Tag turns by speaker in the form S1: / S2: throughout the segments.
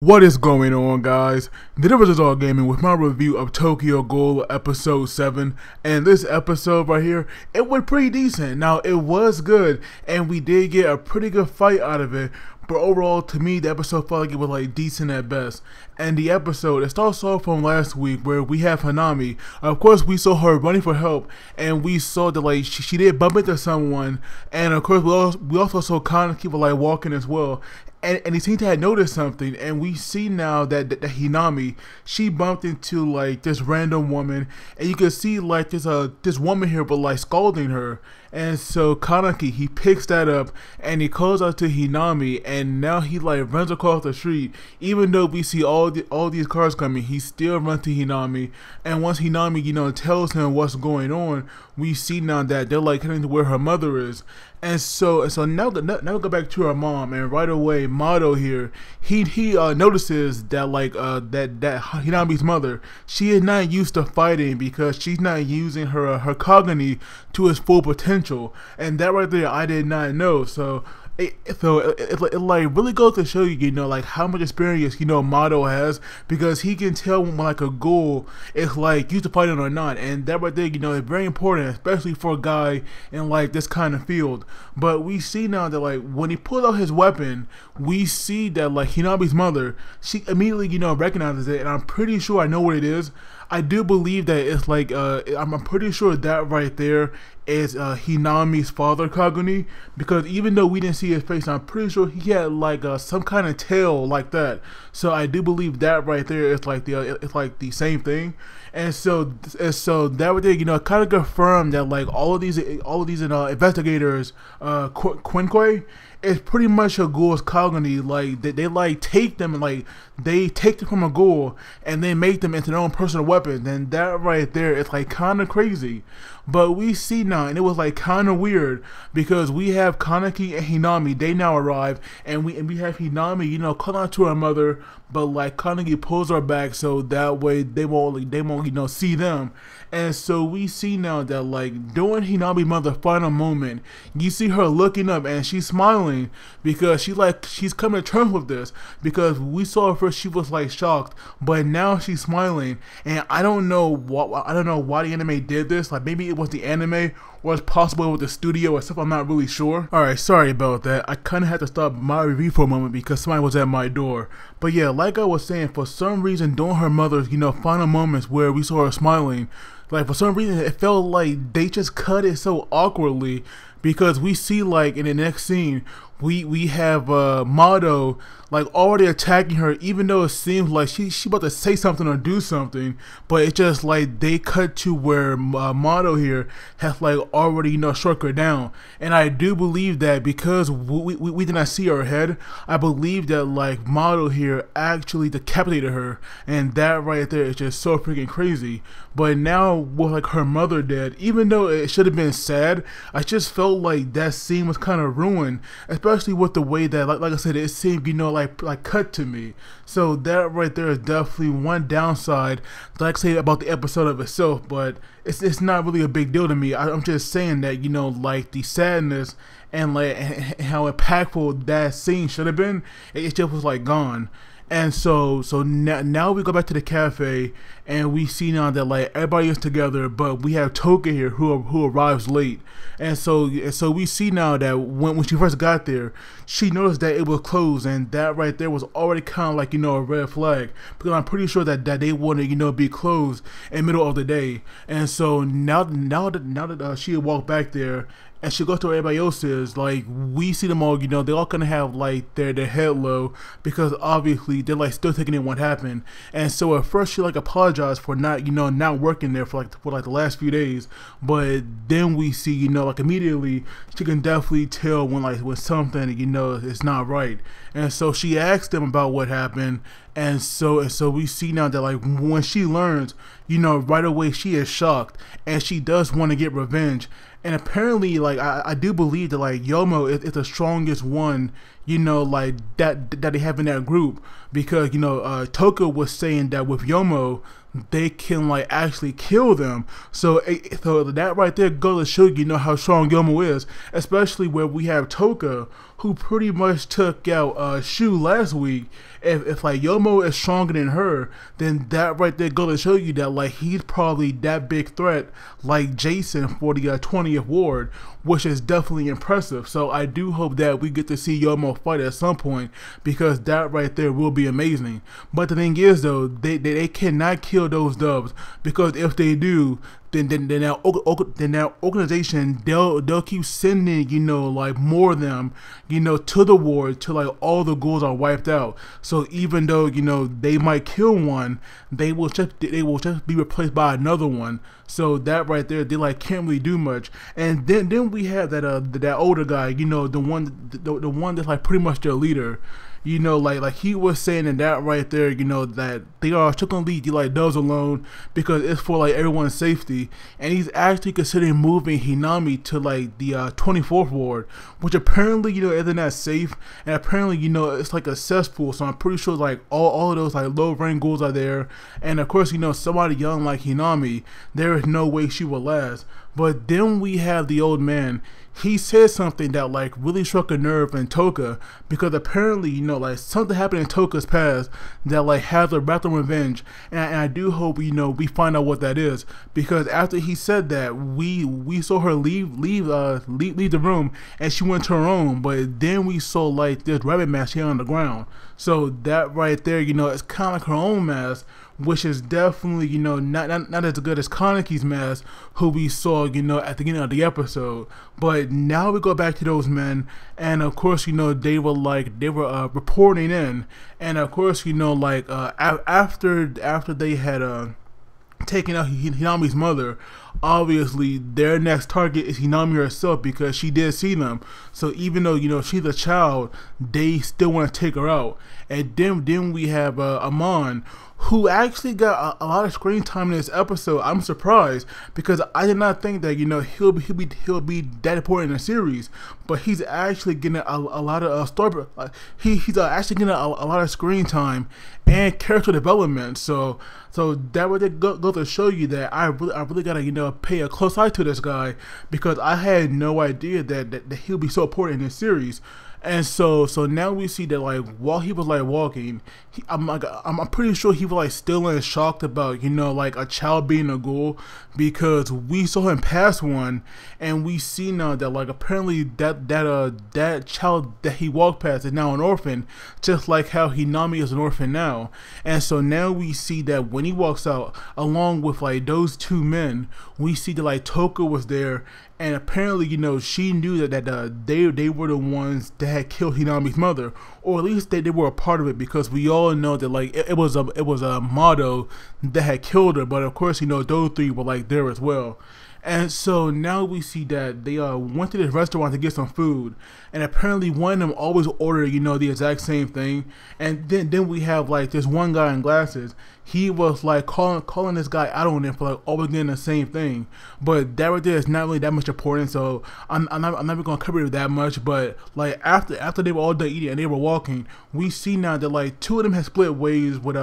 S1: What is going on, guys? The Difference is All Gaming with my review of Tokyo Ghoul episode 7, and this episode right here, it went pretty decent. Now, it was good, and we did get a pretty good fight out of it, but overall, to me, the episode felt like it was like decent at best. And the episode, it starts off from last week where we have Hanami. Of course, we saw her running for help, and we saw that like she did bump into someone, and of course we also saw Kaneki like walking as well. And he seemed to have noticed something, and we see now that Hinami, she bumped into like this random woman, and you can see like this woman here, but like scalding her. And so Kaneki, he picks that up and he calls out to Hinami, and now he like runs across the street. Even though we see all these cars coming, he still runs to Hinami. And once Hinami, tells him what's going on, we see now that they're like heading to where her mother is. And so now we go back to her mom, and right away Mado here, he notices that like that Hinami's mother, she is not used to fighting because she's not using her cognitive to its full potential, and that right there I did not know. So it like really goes to show you, like how much experience Mado has, because he can tell when like a ghoul is like used to fighting or not, and that right there is very important, especially for a guy in like this kind of field. But we see now that like when he pulls out his weapon, we see that like Hinami's mother, she immediately recognizes it, and I'm pretty sure I know what it is. I do believe that it's like I'm pretty sure that right there is Hinami's father, Kaguni, because even though we didn't see his face, I'm pretty sure he had like some kind of tail like that. So I do believe that right there is like the same thing. And so that right there, kind of confirmed that like all of these investigators, Quinque, it's pretty much a ghoul's cognitive. Like they like take them and like they take them from a ghoul and they make them into their own personal weapons. And that right there is like kind of crazy. But we see now, and it was like kind of weird, because we have Kaneki and Hinami, they now arrive, and we have Hinami, call out to her mother, but like Kaneki pulls her back so that way they won't see them. And so we see now that like during Hinami's mother's final moment, you see her looking up and she's smiling because she's coming to terms with this, because we saw her first she was like shocked, but now she's smiling. And I don't know why the anime did this. Like maybe it was the anime, or it's possible with the studio or stuff, I'm not really sure. Alright, sorry about that. I kinda had to stop my review for a moment because somebody was at my door. But yeah, like I was saying, for some reason during her mother's final moments where we saw her smiling, like for some reason it felt like they just cut it so awkwardly, because we see like in the next scene we have Mado like already attacking her, even though it seems like she about to say something or do something, but it's just like they cut to where Mado here has like already struck her down. And I do believe that because we did not see her head, I believe that like Mado here actually decapitated her, and that right there is just so freaking crazy. But now with like her mother dead, even though it should have been sad, I just felt like that scene was kind of ruined, especially with the way that like I said, it seemed like cut to me. So that right there is definitely one downside, like I say, about the episode of itself. But it's not really a big deal to me. I'm just saying that like the sadness and like how impactful that scene should have been, it just was like gone. And so now we go back to the cafe, and we see now that like everybody is together, but we have Touka here who arrives late. And so we see now that when she first got there, she noticed that it was closed, and that right there was already kind of like a red flag, because I'm pretty sure that they wanted be closed in the middle of the day. And so now that she had walked back there, and she goes to where everybody else is, like we see them all, they're all gonna have like their head low, because obviously they're like still taking in what happened. And so at first she like apologized for not not working there for like the last few days, but then we see like immediately she can definitely tell when something is not right. And so she asked them about what happened, and so we see now that like when she learns, right away she is shocked, and she does want to get revenge. And apparently, like I do believe that like Yomo is the strongest one, like that they have in that group, because Touka was saying that with Yomo they can like actually kill them. So that right there goes to show how strong Yomo is, especially where we have Touka, who pretty much took out Shu last week. If like Yomo is stronger than her, then that right there goes to show you that like he's probably that big threat like Jason for the 20th ward, which is definitely impressive. So I do hope that we get to see Yomo fight at some point, because that right there will be amazing. But the thing is though, they cannot kill those dubs, because if they do, then that organization, they'll keep sending like more of them to the ward till like all the ghouls are wiped out. So even though they might kill one, they will just be replaced by another one. So that right there, they like can't really do much. And then we have that older guy, the one that's like pretty much their leader. Like he was saying in that right there, that they are still gonna leave like dubs alone because it's for like everyone's safety. And he's actually considering moving Hinami to like the 24th ward, which apparently isn't that safe, and apparently it's like a cesspool. So I'm pretty sure like all of those like low rank ghouls are there, and of course somebody young like Hinami, there is no way she will last. But then we have the old man. He said something that like really struck a nerve in Touka, because apparently like something happened in Touka's past that like has a wrath of revenge, and I do hope we find out what that is, because after he said that, we saw her leave the room, and she went to her own. But then we saw like this rabbit mask here on the ground. So that right there, it's kind of like her own mask, which is definitely not as good as Kaneki's mask, who we saw at the beginning of the episode. But now we go back to those men, and of course they were reporting in, and of course after they had taking out Hinami's mother, obviously their next target is Hinami herself, because she did see them. So even though she's a child, they still want to take her out. And then we have Amon, who actually got a lot of screen time in this episode. I'm surprised, because I did not think that he'll be that important in the series, but he's actually getting a lot of story. He's actually getting a lot of screen time and character development. So that would go to show you that I really gotta pay a close eye to this guy, because I had no idea that he'll be so important in this series. And so now we see that like while he was like walking, I'm pretty sure he was like still in shocked about like a child being a ghoul, because we saw him pass one, and we see now that like apparently that child that he walked past is now an orphan, just like how Hinami is an orphan now. And so now we see that when he walks out along with like those two men, we see that like Touka was there. And apparently, she knew that they were the ones that had killed Hinami's mother, or at least they were a part of it, because we all know that like it was a Mado that had killed her. But of course, those three were like there as well. And so now we see that they went to this restaurant to get some food, and apparently one of them always ordered the exact same thing. And then we have like this one guy in glasses. He was like calling this guy out on it for like always getting the same thing. But that right there is not really that much important, so I'm not even gonna cover it that much. But like after they were all done eating and they were walking, we see now that like two of them had split ways with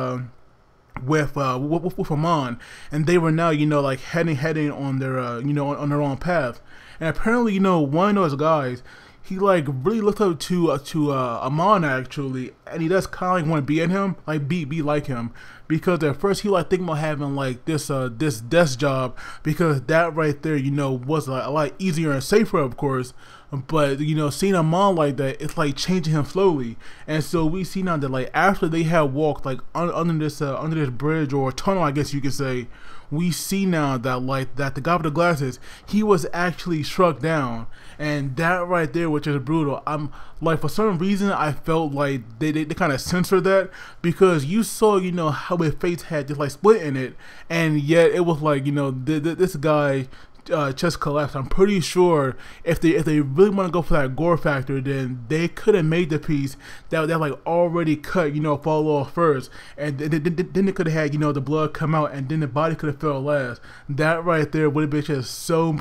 S1: Amon, and they were now like heading on their on their own path. And apparently one of those guys, he like really looked up to Amon actually, and he does kind of like want to be in him, like be like him, because at first he like thinking about having like this desk job, because that right there was like a lot easier and safer, of course. But seeing Amon like that, it's like changing him slowly. And so we see now that like after they had walked like under this bridge or tunnel, I guess you could say, we see now that the guy with the glasses, he was actually struck down. And that right there, which is brutal. I'm like, for some reason I felt like they kind of censored that, because you saw how his face had just like split in it, and yet it was like this guy chest collapsed. I'm pretty sure if they really want to go for that gore factor, then they could have made the piece that like already cut, fall off first, and then they could have had the blood come out, and then the body could have fell last. That right there would have been just so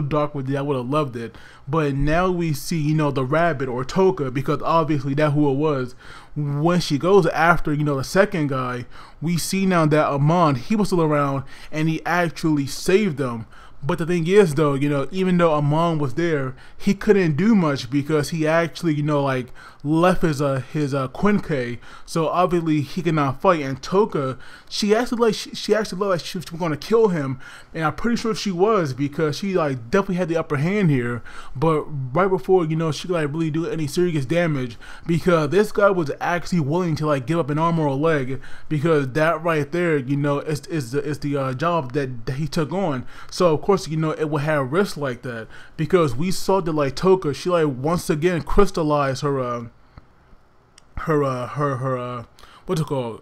S1: dark with it. I would have loved it. But now we see the rabbit or Touka, because obviously that's who it was. When she goes after the second guy, we see now that Amon, he was still around and he actually saved them. But the thing is though, even though Amon was there, he couldn't do much because he actually, like left his Kaneki, so obviously he cannot fight. And Touka, she actually looked like she was gonna kill him, and I'm pretty sure she was, because she like definitely had the upper hand here. But right before she could like really do any serious damage, because this guy was actually willing to like give up an arm or a leg, because that right there, is the job that he took on. So of course it would have risks like that, because we saw that like Touka, she like once again crystallized her what's it called,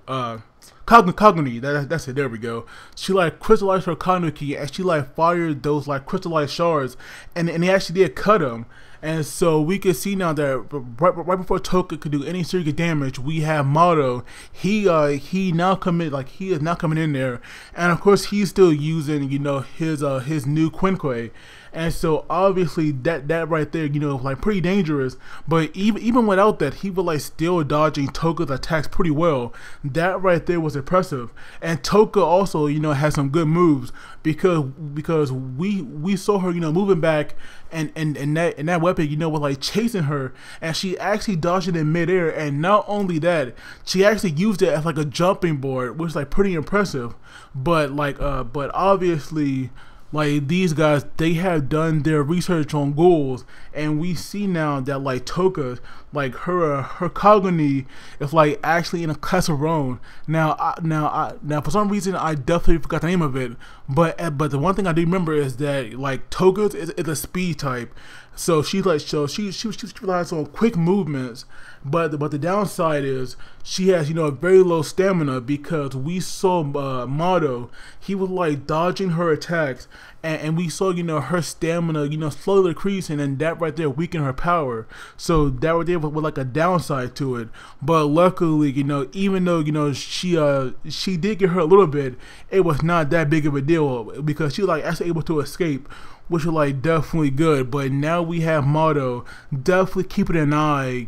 S1: Kaneki, that's it, there we go. She like crystallized her Kaneki, and she like fired those like crystallized shards, and they actually did cut him. And so we can see now that right before Touka could do any serious damage, we have Mado. He is now coming in there, and of course he's still using his new Kaneki. And so obviously that right there, like pretty dangerous. But even without that, he was like still dodging Touka's attacks pretty well. That right there was impressive. And Touka also, has some good moves, because we saw her, moving back, and that weapon, was like chasing her, and she actually dodged it in midair. And not only that, she actually used it as like a jumping board, which is like pretty impressive. But but obviously, like these guys, they have done their research on ghouls, and we see now that like Touka, like her Kaneki is like actually in a class of her own. Now for some reason I definitely forgot the name of it, but the one thing I do remember is that like Touka is a speed type. So she relies on quick movements, but the downside is she has very low stamina, because we saw Mado, he was like dodging her attacks, and we saw her stamina slowly decreasing, and that right there weakened her power. So that right there was like a downside to it. But luckily, even though she did get hurt a little bit, it was not that big of a deal, because she was like actually able to escape, which was like definitely good. But now we have Mado definitely keeping an eye,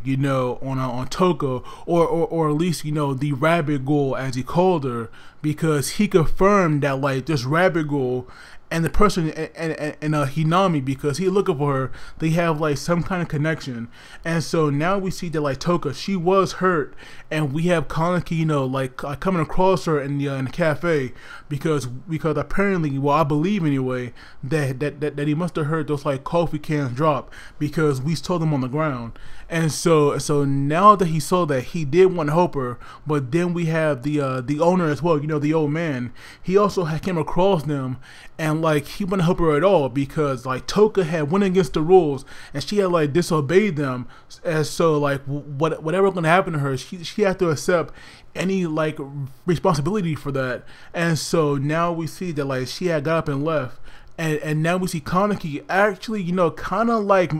S1: on Touka, or at least the rabbit ghoul, as he called her, because he confirmed that like this rabbit ghoul and the person and Hinami, because he's looking for her, they have like some kind of connection. And so now we see that like Touka, she was hurt, and we have Kaneki like coming across her in the cafe, because apparently, well, I believe anyway, that he must have heard those like coffee cans drop, because we saw them on the ground. And so now that he saw that, he did want to help her. But then we have the owner as well, the old man. He also came across them, and like he wouldn't help her at all, because like Touka had went against the rules, and she had like disobeyed them. And so like whatever was gonna happen to her, she had to accept any like responsibility for that. And so now we see that like she had got up and left, and now we see Kaneki actually kind of like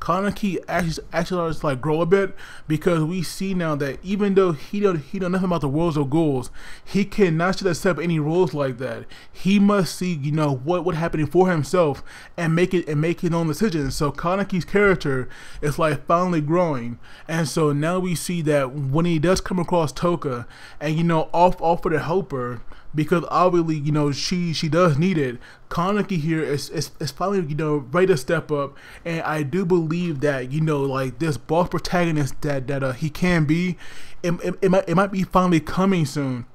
S1: Kaneki actually starts to like grow a bit, because we see now that even though he don't know nothing about the worlds of ghouls, he cannot just accept any rules like that. He must see what happening for himself, and make his own decisions. So Kaneki's character is like finally growing. And so now we see that when he does come across Touka, and offer to help her, because obviously she does need it, Kaneki here is finally ready to step up. And I do believe that like this boss protagonist that he can be, it might be finally coming soon,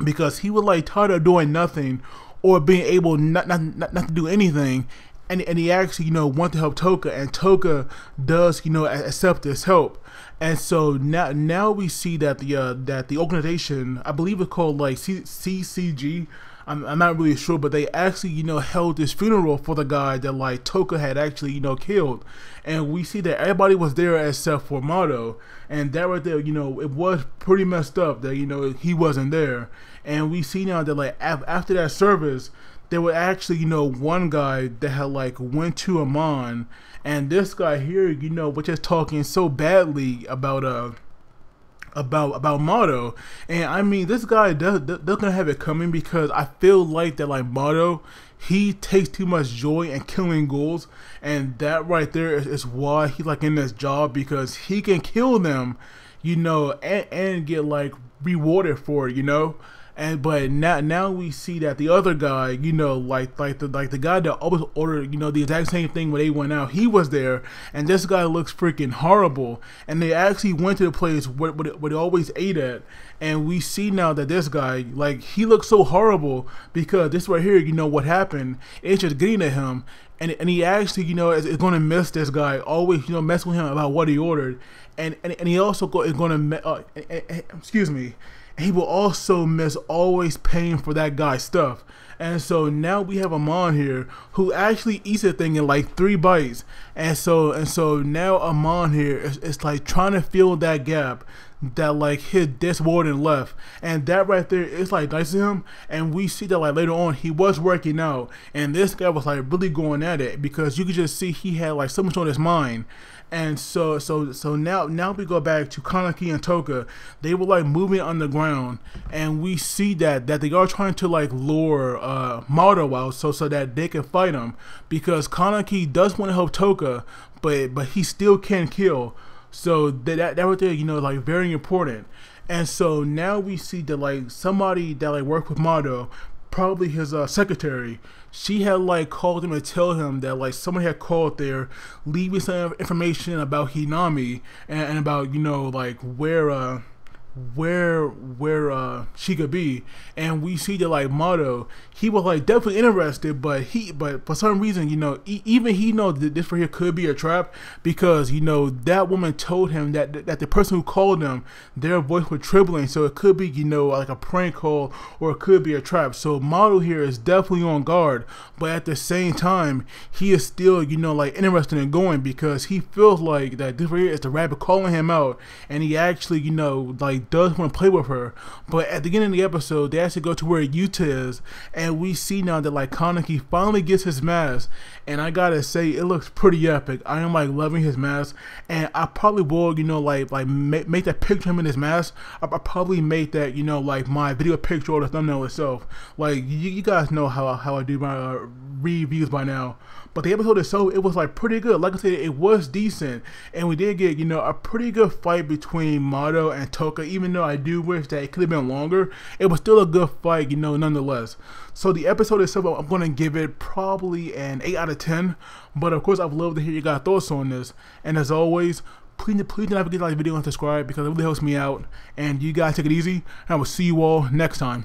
S1: because he was like tired of doing nothing, or being able not to do anything, and he actually want to help Touka, and Touka does accept this help. And so now we see that the organization, I believe it's called like CCG, I'm not really sure, but they actually held this funeral for the guy that like Touka had actually killed. And we see that everybody was there except for Mado, and that right there it was pretty messed up that he wasn't there. And we see now that like after that service, there were actually, you know, one guy that had like went to Amon, and this guy here, you know, was just talking so badly about Mado. And I mean, this guy doesn't have it coming, because I feel like that, like, Mado, he takes too much joy in killing ghouls, and that right there is why he's like in this job, because he can kill them, you know, and get like rewarded for it, you know. And but now we see that the other guy, you know, like the guy that always ordered, you know, the exact same thing when they went out, he was there, and this guy looks freaking horrible. And they actually went to the place where they always ate at, and we see now that this guy, like, he looks so horrible, because this right here, you know, what happened, it's just getting at him, and he actually, you know, is going to miss this guy, always, you know, mess with him about what he ordered, and he also is going to excuse me. He will also miss always paying for that guy's stuff. And so now we have Amon here who actually eats the thing in like 3 bites. And so now Amon here is like trying to fill that gap that like his desk warden left, and that right there is like nice to him. And we see that like later on he was working out, and this guy was like really going at it, because you could just see he had like so much on his mind. And so now we go back to Kaneki and Touka. They were like moving underground, and we see that they are trying to like lure Mado out so that they can fight him, because Kaneki does want to help Touka, but he still can't kill. So that right there, you know, like very important. And so now we see that like somebody that like worked with Mado, probably his secretary, she had like called him to tell him that like somebody had called there, leaving some information about Hinami, and about, you know, like where she could be. And we see that like Mado, he was like definitely interested, but for some reason, you know, even he knows that this right here could be a trap, because, you know, that woman told him that the person who called them, their voice was trembling, so it could be, you know, like a prank call, or it could be a trap. So Mado here is definitely on guard, but at the same time he is still, you know, like interested in going, because he feels like that this right here is the rabbit calling him out, and he actually, you know, like does want to play with her. But at the beginning of the episode, they actually go to where Yuta is, and we see now that like Kaneki finally gets his mask, and I gotta say it looks pretty epic. I am like loving his mask, and I probably will, you know, like make that picture of him in his mask. I probably make that, you know, like my video picture or the thumbnail itself. Like you guys know how I do my reviews by now. But the episode itself, it was like pretty good. Like I said, it was decent, and we did get, you know, a pretty good fight between Mado and Touka. Even though I do wish that it could have been longer, it was still a good fight, you know, nonetheless. So the episode itself, I'm gonna give it probably an 8 out of 10. But of course, I'd love to hear your guys' thoughts on this. And as always, please don't forget to like the video and subscribe, because it really helps me out. And you guys take it easy, and I will see you all next time.